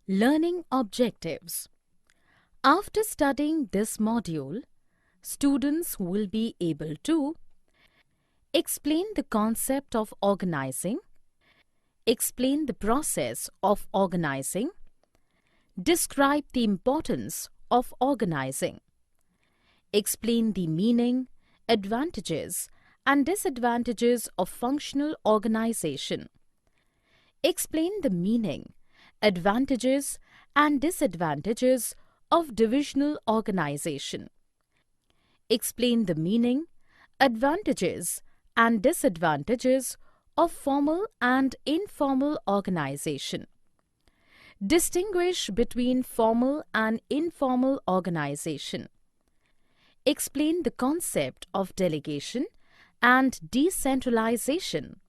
Learning objectives. After studying this module, students will be able to explain the concept of organizing, explain the process of organizing, describe the importance of organizing, explain the meaning, advantages, and disadvantages of functional organization, explain the meaning, advantages, and disadvantages of divisional organization, explain the meaning, advantages, and disadvantages of formal and informal organization, distinguish between formal and informal organization, explain the concept of delegation and decentralization,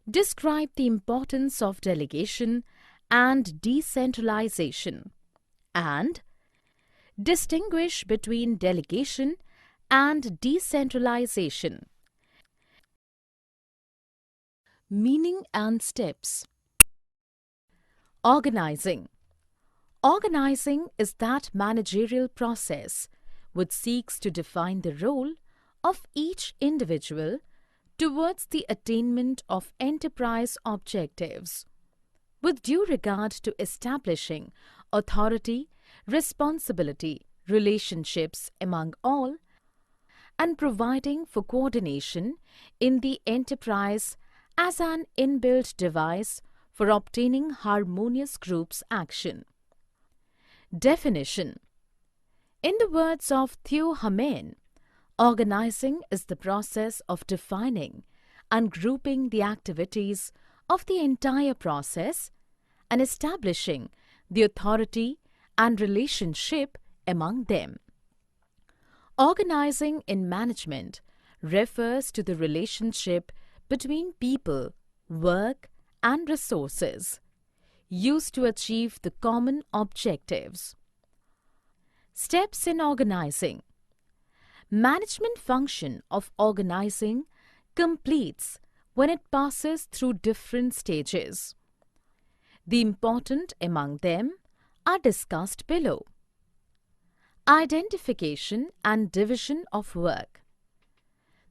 describe the importance of delegation and decentralization, and distinguish between delegation and decentralization. Meaning and steps. Organizing. Organizing is that managerial process which seeks to define the role of each individual towards the attainment of enterprise objectives, with due regard to establishing authority, responsibility, relationships among all, and providing for coordination in the enterprise as an inbuilt device for obtaining harmonious group's action. Definition. In the words of Theo Hamel, organizing is the process of defining and grouping the activities of the entire process and establishing the authority and relationship among them. Organizing in management refers to the relationship between people, work, and resources used to achieve the common objectives. Steps in organizing. Management function of organizing completes when it passes through different stages. The important among them are discussed below. Identification and division of work.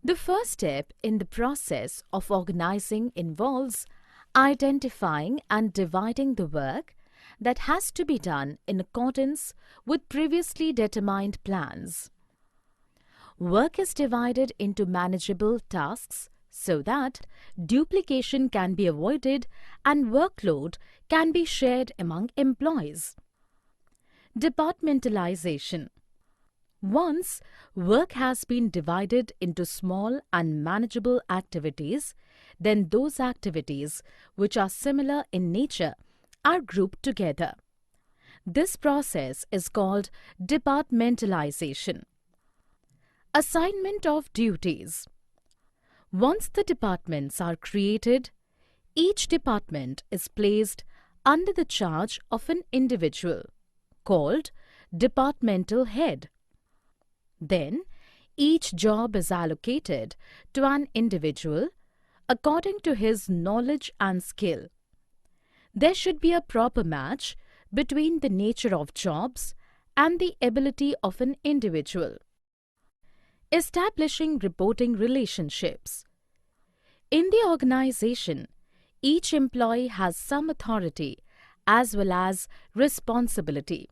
The first step in the process of organizing involves identifying and dividing the work that has to be done in accordance with previously determined plans. Work is divided into manageable tasks so that duplication can be avoided and workload can be shared among employees. Departmentalization. Once work has been divided into small and manageable activities, then those activities which are similar in nature are grouped together. This process is called departmentalization. Assignment of duties. Once the departments are created, each department is placed under the charge of an individual, called departmental head. Then, each job is allocated to an individual according to his knowledge and skill. There should be a proper match between the nature of jobs and the ability of an individual. Establishing reporting relationships. In the organization, each employee has some authority as well as responsibility.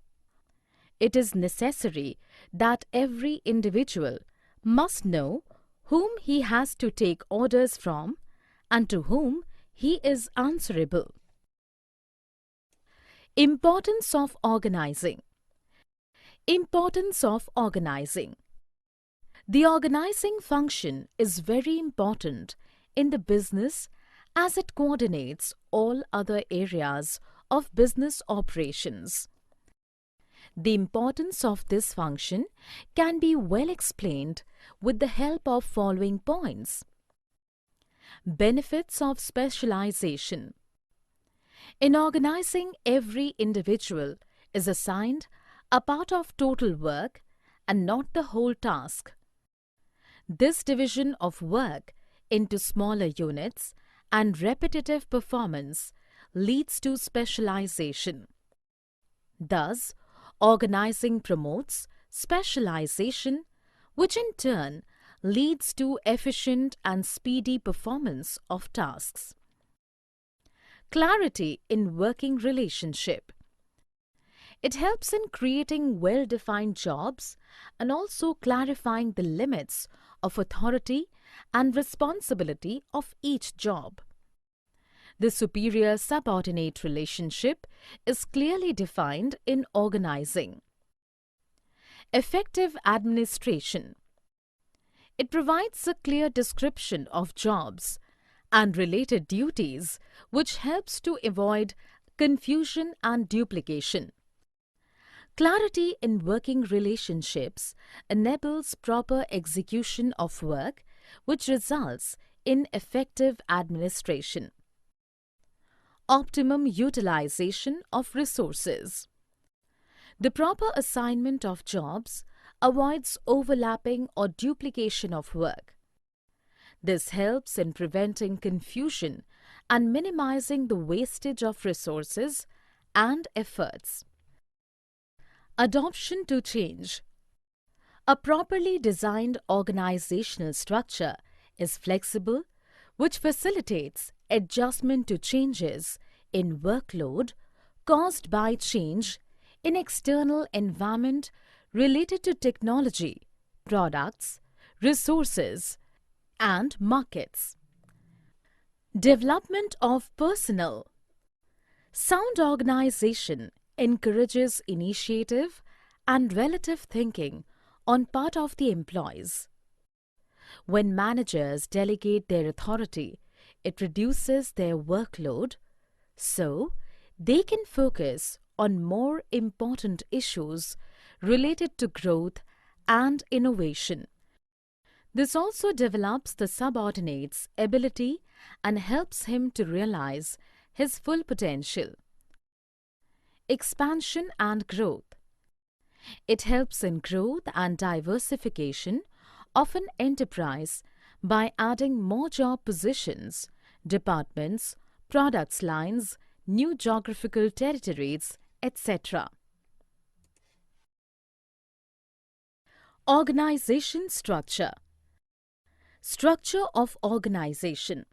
It is necessary that every individual must know whom he has to take orders from and to whom he is answerable. Importance of organizing. Importance of organizing. The organizing function is very important in the business as it coordinates all other areas of business operations. The importance of this function can be well explained with the help of following points. Benefits of specialization. In organizing, every individual is assigned a part of total work and not the whole task. This division of work into smaller units and repetitive performance leads to specialization. Thus, organizing promotes specialization, which in turn leads to efficient and speedy performance of tasks. Clarity in working relationship. It helps in creating well-defined jobs and also clarifying the limits of authority and responsibility of each job. The superior-subordinate relationship is clearly defined in organizing. Effective administration. It provides a clear description of jobs and related duties, which helps to avoid confusion and duplication. Clarity in working relationships enables proper execution of work, which results in effective administration. Optimum utilization of resources. The proper assignment of jobs avoids overlapping or duplication of work. This helps in preventing confusion and minimizing the wastage of resources and efforts. Adoption to change. A properly designed organizational structure is flexible, which facilitates adjustment to changes in workload caused by change in external environment related to technology, products, resources, and markets. Development of personnel. Sound organization encourages initiative and relative thinking on part of the employees. When managers delegate their authority, it reduces their workload, so they can focus on more important issues related to growth and innovation. This also develops the subordinate's ability and helps him to realize his full potential. Expansion and growth. It helps in growth and diversification of an enterprise by adding more job positions, departments, products lines, new geographical territories, etc. Organization structure. Structure of organization.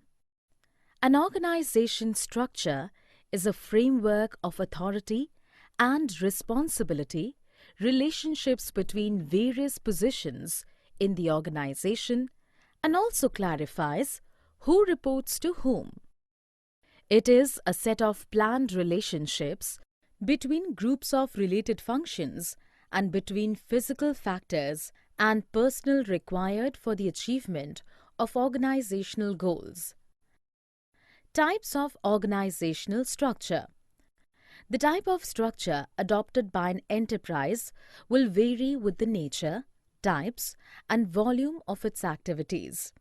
An organization structure is a framework of authority and responsibility, relationships between various positions in the organization, and also clarifies who reports to whom. It is a set of planned relationships between groups of related functions and between physical factors and personnel required for the achievement of organizational goals. Types of organizational structure. The type of structure adopted by an enterprise will vary with the nature, types, and volume of its activities.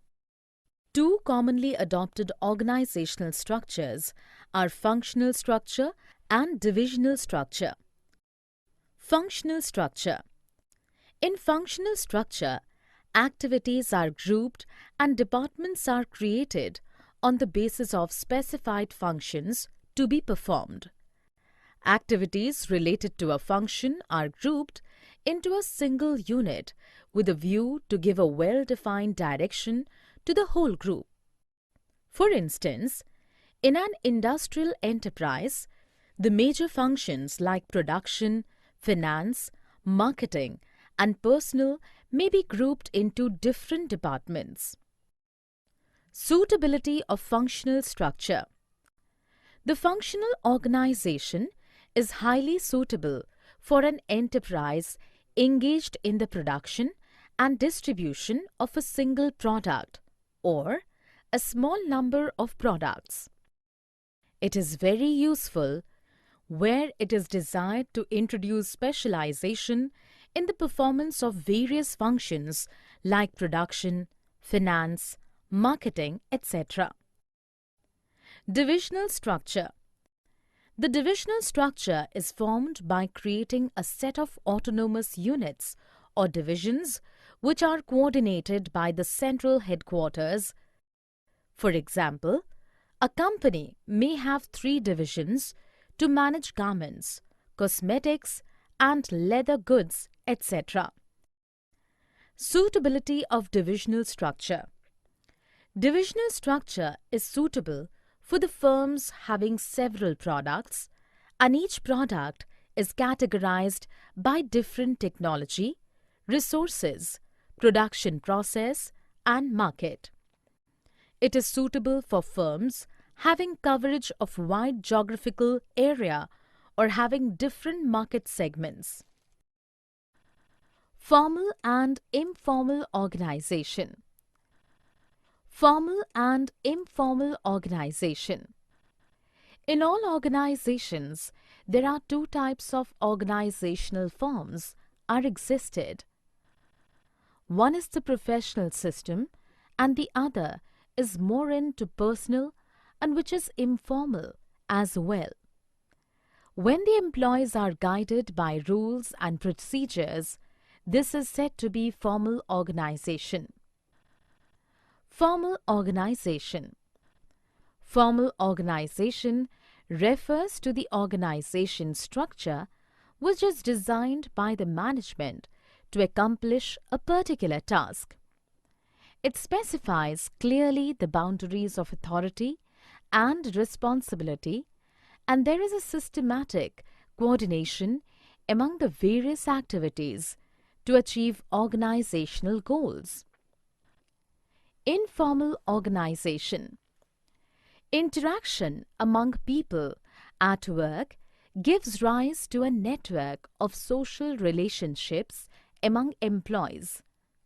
Two commonly adopted organizational structures are functional structure and divisional structure. Functional structure. In functional structure, activities are grouped and departments are created on the basis of specified functions to be performed. Activities related to a function are grouped into a single unit with a view to give a well-defined direction to the whole group. For instance, in an industrial enterprise, the major functions like production, finance, marketing, and personnel may be grouped into different departments. Suitability of functional structure. The functional organization is highly suitable for an enterprise engaged in the production and distribution of a single product or a small number of products. It is very useful where it is desired to introduce specialization in the performance of various functions like production, finance, marketing, etc. Divisional structure. The divisional structure is formed by creating a set of autonomous units or divisions which are coordinated by the central headquarters. For example, a company may have 3 divisions to manage garments, cosmetics, and leather goods, etc. Suitability of divisional structure. Divisional structure is suitable for the firms having several products, and each product is categorized by different technology, resources, production process, and market. It is suitable for firms having coverage of wide geographical area or having different market segments. Formal and informal organization. Formal and informal organization. In all organizations, there are two types of organizational forms are existed. One is the professional system and the other is more into personal and which is informal as well. When the employees are guided by rules and procedures, this is said to be formal organization. Formal organization. Formal organization refers to the organization structure which is designed by the management to accomplish a particular task. It specifies clearly the boundaries of authority and responsibility, and there is a systematic coordination among the various activities to achieve organizational goals. Informal organization. Interaction among people at work gives rise to a network of social relationships among employees,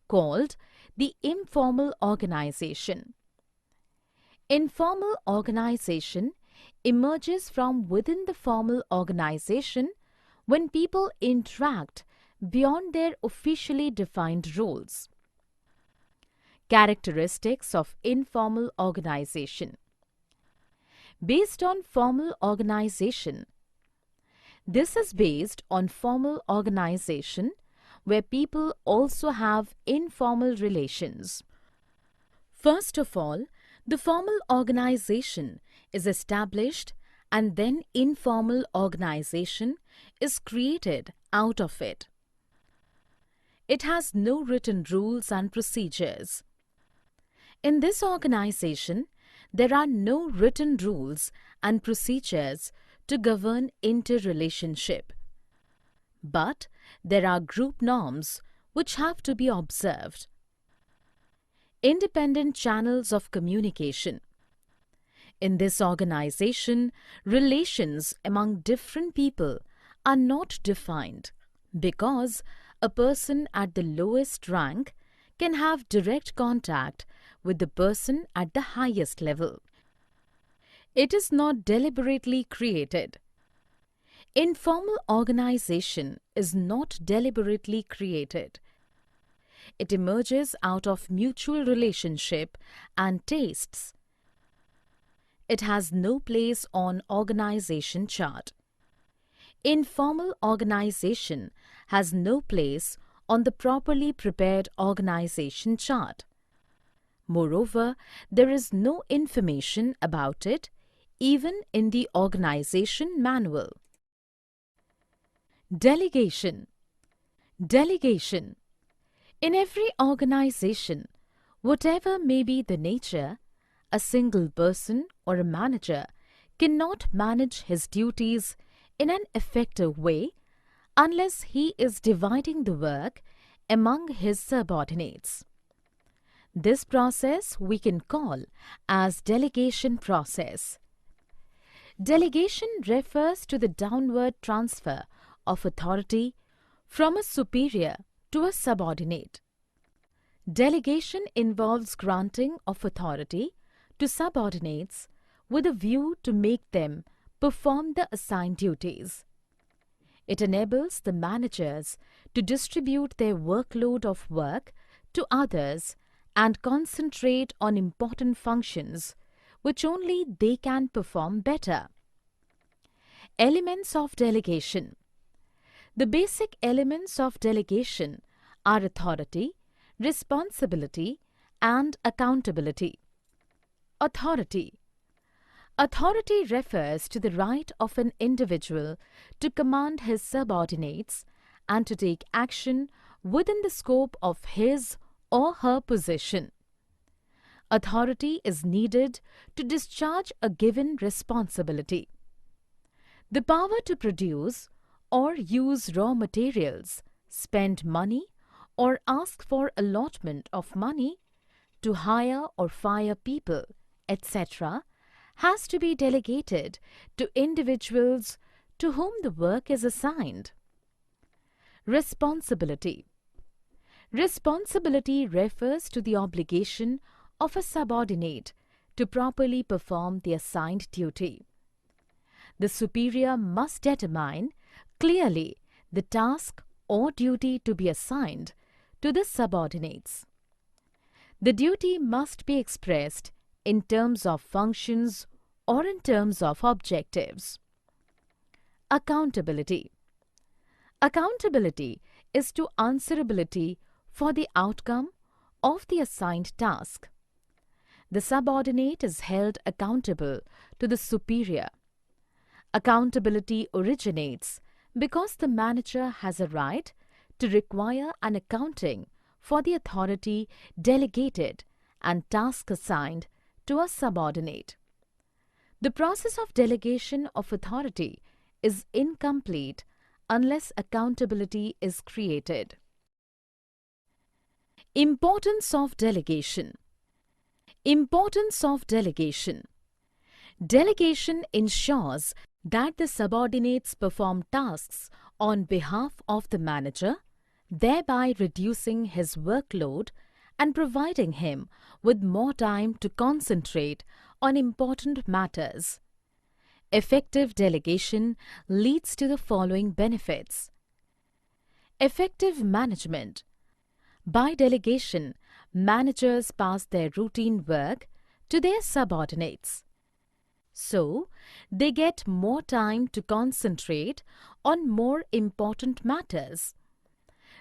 called the informal organization. Informal organization emerges from within the formal organization when people interact beyond their officially defined roles. Characteristics of informal organization. Based on formal organization. This is based on formal organization where people also have informal relations. First of all, the formal organization is established and then informal organization is created out of it. It has no written rules and procedures. In this organization, there are no written rules and procedures to govern interrelationship. But there are group norms which have to be observed. Independent channels of communication. In this organization, relations among different people are not defined because a person at the lowest rank can have direct contact with the person at the highest level. It is not deliberately created. Informal organization is not deliberately created. It emerges out of mutual relationship and tastes. It has no place on organization chart. Informal organization has no place on the properly prepared organization chart. Moreover, there is no information about it even in the organization manual. Delegation. Delegation. In every organization, whatever may be the nature, a single person or a manager cannot manage his duties in an effective way unless he is dividing the work among his subordinates. This process we can call as delegation process. Delegation refers to the downward transfer of authority from a superior to a subordinate. Delegation involves granting of authority to subordinates with a view to make them perform the assigned duties. It enables the managers to distribute their workload of work to others and concentrate on important functions which only they can perform better. Elements of delegation. The basic elements of delegation are authority, responsibility, and accountability. Authority. Authority refers to the right of an individual to command his subordinates and to take action within the scope of his or her position. Authority is needed to discharge a given responsibility. The power to produce or use raw materials, spend money or ask for allotment of money, to hire or fire people, etc., has to be delegated to individuals to whom the work is assigned. Responsibility. Responsibility refers to the obligation of a subordinate to properly perform the assigned duty. The superior must determine clearly the task or duty to be assigned to the subordinates. The duty must be expressed in terms of functions or in terms of objectives. Accountability. Accountability is to answerability for the outcome of the assigned task. The subordinate is held accountable to the superior. Accountability originates because the manager has a right to require an accounting for the authority delegated and task assigned to a subordinate. The process of delegation of authority is incomplete unless accountability is created. Importance of delegation. Importance of delegation. Delegation ensures that the subordinates perform tasks on behalf of the manager, thereby reducing his workload and providing him with more time to concentrate on important matters. Effective delegation leads to the following benefits. Effective management. By delegation, managers pass their routine work to their subordinates. So, they get more time to concentrate on more important matters.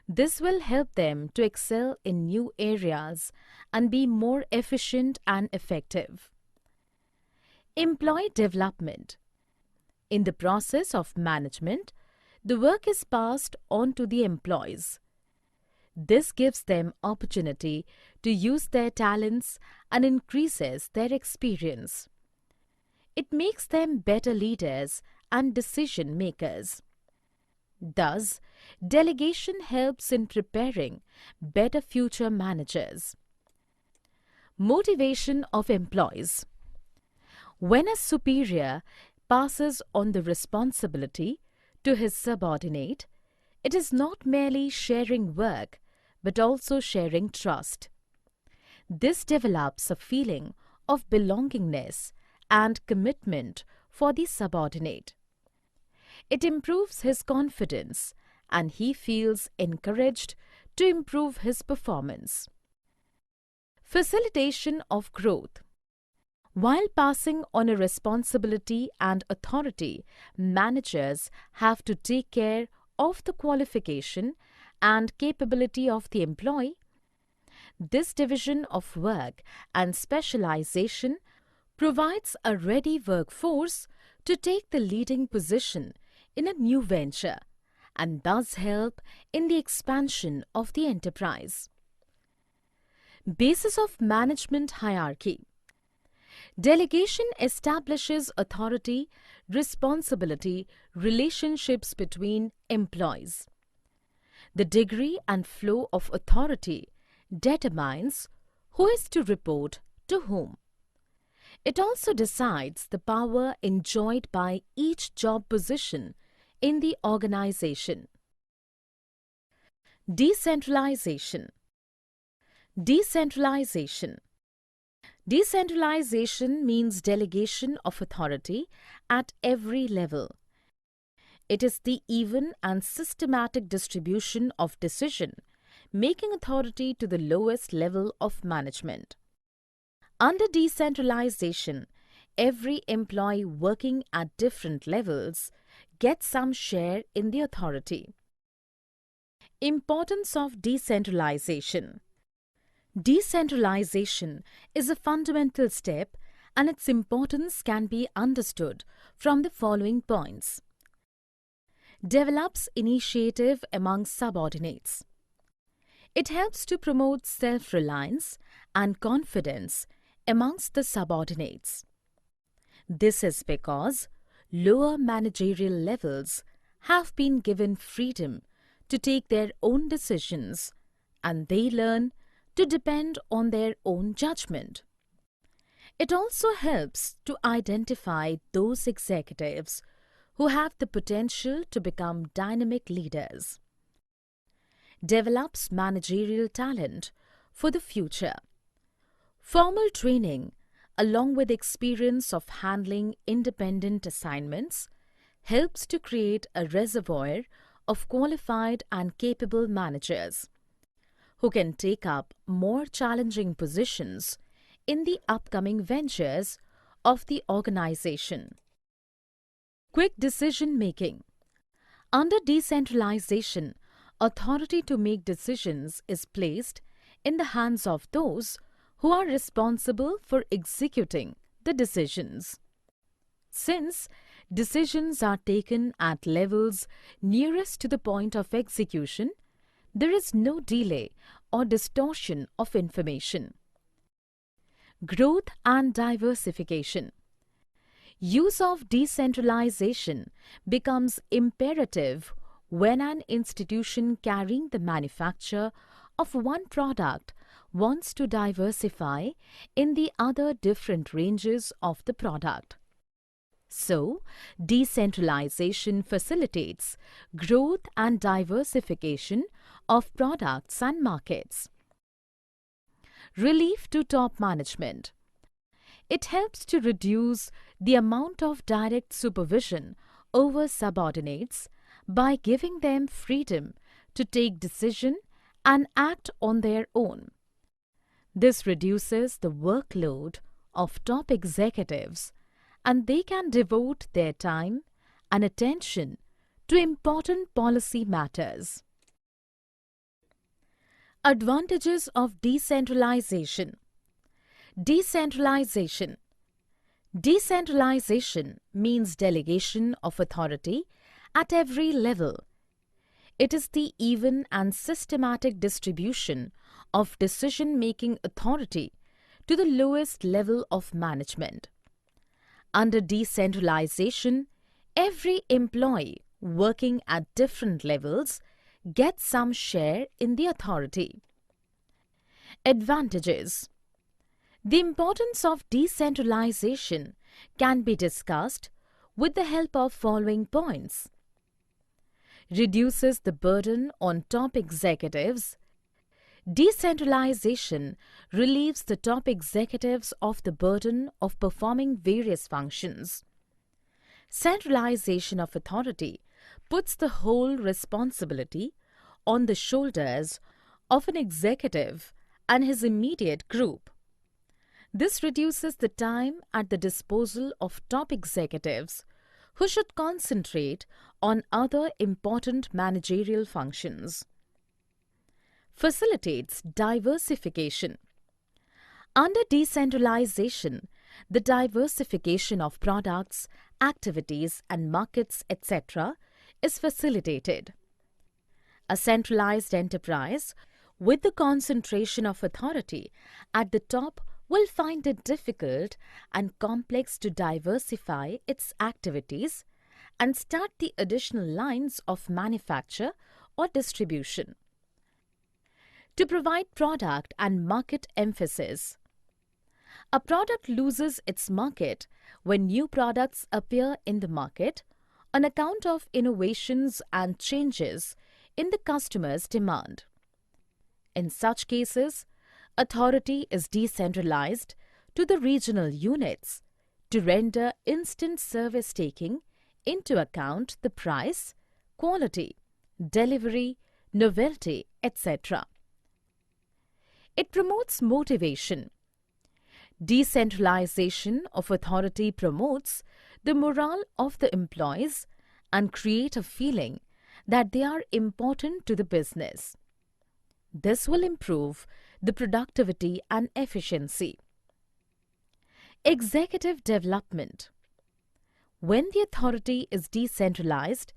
This will help them to excel in new areas and be more efficient and effective. Employee development. In the process of management, the work is passed on to the employees. This gives them opportunity to use their talents and increases their experience. It makes them better leaders and decision makers. Thus, delegation helps in preparing better future managers. Motivation of employees. When a superior passes on the responsibility to his subordinate, it is not merely sharing work, but also sharing trust. This develops a feeling of belongingness and commitment for the subordinate. It improves his confidence and he feels encouraged to improve his performance. Facilitation of growth. While passing on a responsibility and authority, managers have to take care of the qualification and capability of the employee. This division of work and specialization provides a ready workforce to take the leading position in a new venture and thus help in the expansion of the enterprise. Basis of management hierarchy. Delegation establishes authority, responsibility, relationships between employees. The degree and flow of authority determines who is to report to whom. It also decides the power enjoyed by each job position in the organization. Decentralization. Decentralization. Decentralization means delegation of authority at every level. It is the even and systematic distribution of decision-making authority to the lowest level of management. Under decentralization, every employee working at different levels gets some share in the authority. Importance of decentralization. Decentralization is a fundamental step and its importance can be understood from the following points. Develops initiative among subordinates. It helps to promote self-reliance and confidence amongst the subordinates. This is because lower managerial levels have been given freedom to take their own decisions, and they learn to depend on their own judgment. It also helps to identify those executives who have the potential to become dynamic leaders. Develops managerial talent for the future. Formal training, along with experience of handling independent assignments, helps to create a reservoir of qualified and capable managers who can take up more challenging positions in the upcoming ventures of the organization. Quick decision making. Under decentralization, authority to make decisions is placed in the hands of those who are responsible for executing the decisions. Since decisions are taken at levels nearest to the point of execution, there is no delay or distortion of information. Growth and diversification. Use of decentralization becomes imperative when an institution carrying the manufacture of one product wants to diversify in the other different ranges of the product. So, decentralization facilitates growth and diversification of products and markets. Relief to top management. It helps to reduce the amount of direct supervision over subordinates by giving them freedom to take decision and act on their own. This reduces the workload of top executives, and they can devote their time and attention to important policy matters. Advantages of decentralization. Decentralization. Decentralization means delegation of authority at every level. It is the even and systematic distribution of decision-making authority to the lowest level of management. Under decentralization, every employee working at different levels gets some share in the authority. Advantages. The importance of decentralization can be discussed with the help of following points. Reduces the burden on top executives. Decentralization relieves the top executives of the burden of performing various functions. Centralization of authority puts the whole responsibility on the shoulders of an executive and his immediate group. This reduces the time at the disposal of top executives who should concentrate on other important managerial functions. Facilitates diversification. Under decentralization, the diversification of products, activities, and markets, etc., is facilitated. A centralized enterprise with the concentration of authority at the top will find it difficult and complex to diversify its activities and start the additional lines of manufacture or distribution. To provide product and market emphasis. A product loses its market when new products appear in the market on account of innovations and changes in the customer's demand. In such cases, authority is decentralized to the regional units to render instant service taking into account the price, quality, delivery, novelty, etc. It promotes motivation. Decentralization of authority promotes the morale of the employees and create a feeling that they are important to the business. This will improve the productivity and efficiency. Executive development. When the authority is decentralized,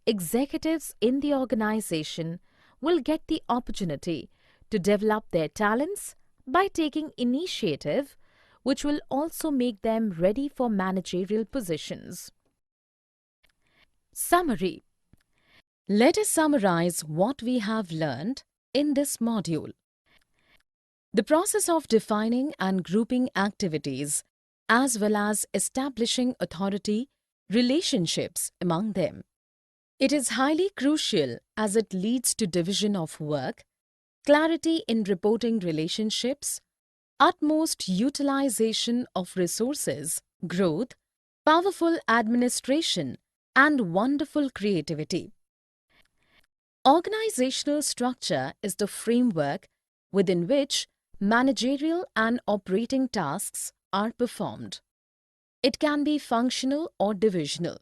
executives in the organization will get the opportunity to develop their talents by taking initiative, which will also make them ready for managerial positions. Summary. Let us summarize what we have learned in this module. The process of defining and grouping activities, as well as establishing authority relationships among them. It is highly crucial as it leads to division of work, clarity in reporting relationships, utmost utilization of resources, growth, powerful administration, and wonderful creativity. Organizational structure is the framework within which managerial and operating tasks are performed. It can be functional or divisional.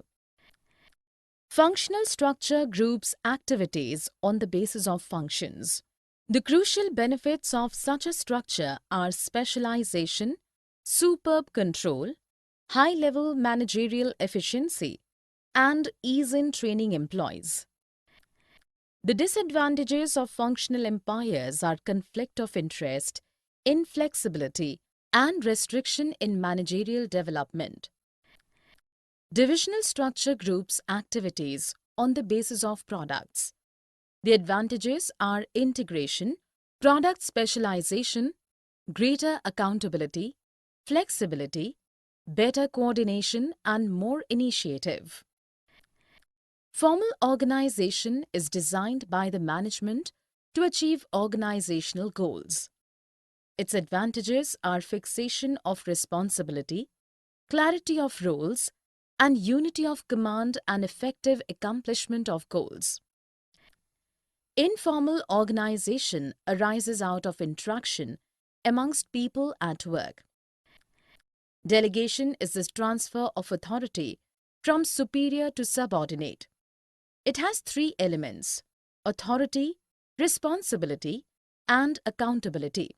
Functional structure groups activities on the basis of functions. The crucial benefits of such a structure are specialization, superb control, high-level managerial efficiency, and ease in training employees. The disadvantages of functional empires are conflict of interest, inflexibility, and restriction in managerial development. Divisional structure groups activities on the basis of products. The advantages are integration, product specialization, greater accountability, flexibility, better coordination, and more initiative. Formal organization is designed by the management to achieve organizational goals. Its advantages are fixation of responsibility, clarity of roles, and unity of command and effective accomplishment of goals. Informal organization arises out of interaction amongst people at work. Delegation is the transfer of authority from superior to subordinate. It has three elements: authority, responsibility, and accountability.